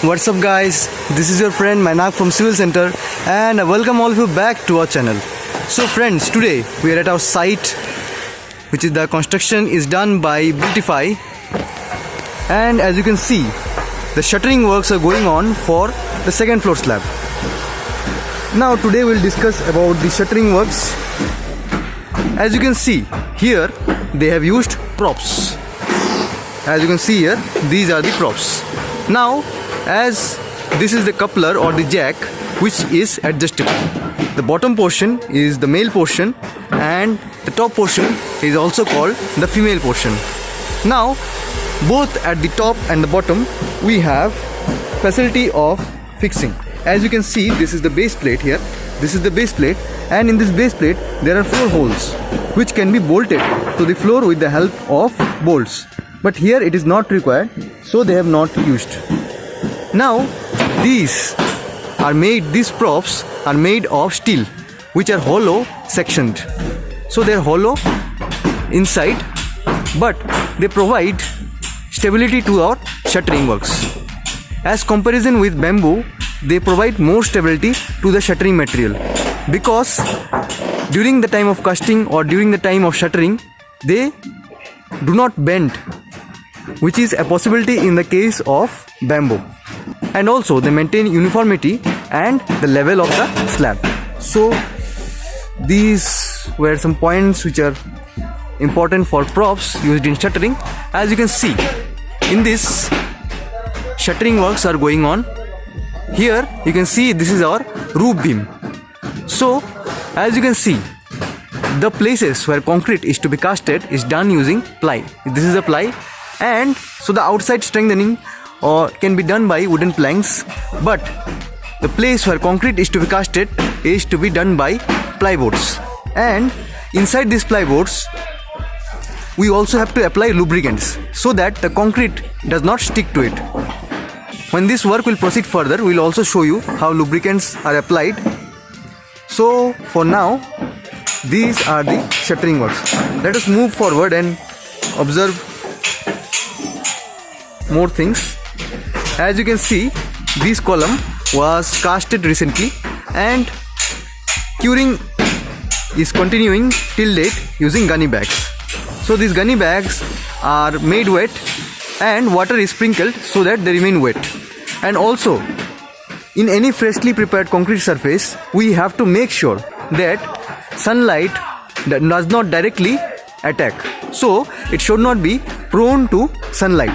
What's up guys, this is your friend Mainak from Civil Center and I welcome all of you back to our channel. So friends, today we are at our site, which is the construction is done by Builtify, and as you can see the shuttering works are going on for the second floor slab. Now today we'll discuss about the shuttering works. As you can see here, they have used props. As you can see here, these are the props. Now as this is the coupler or the jack which is adjustable. The bottom portion is the male portion and the top portion is also called the female portion. Now both at the top and the bottom we have facility of fixing. As you can see, this is the base plate here. This is the base plate, and in this base plate there are 4 holes which can be bolted to the floor with the help of bolts. But here it is not required, so they have not used. Now these props are made of steel which are hollow sectioned. So they are hollow inside, but they provide stability to our shuttering works. As comparison with bamboo, they provide more stability to the shuttering material, because during the time of casting or during the time of shuttering they do not bend, which is a possibility in the case of bamboo. And also they maintain uniformity and the level of the slab. So these were some points which are important for props used in shuttering. As you can see, in this shuttering works are going on. Here you can see this is our roof beam. So as you can see, the places where concrete is to be casted is done using ply. This is a ply, and so the outside strengthening can be done by wooden planks, but the place where concrete is to be casted is to be done by plyboards. And inside these plyboards we also have to apply lubricants so that the concrete does not stick to it. When this work will proceed further, we will also show you how lubricants are applied. So for now, these are the shuttering works. Let us move forward and observe more things. As you can see, this column was casted recently and curing is continuing till date using gunny bags. So these gunny bags are made wet and water is sprinkled so that they remain wet. And also, in any freshly prepared concrete surface, we have to make sure that sunlight does not directly attack. So it should not be prone to sunlight.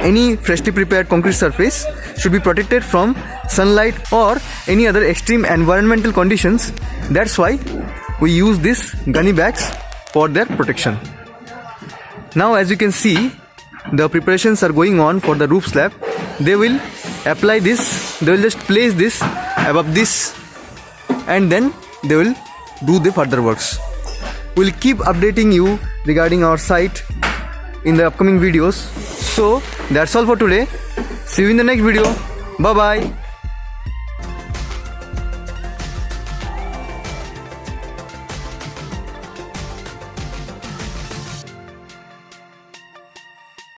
Any freshly prepared concrete surface should be protected from sunlight or any other extreme environmental conditions. That's why we use these gunny bags for their protection. Now as you can see, the preparations are going on for the roof slab. They will apply this, they will just place this above this, and then they will do the further works. We'll keep updating you regarding our site in the upcoming videos. So that's all for today. See you in the next video. Bye bye.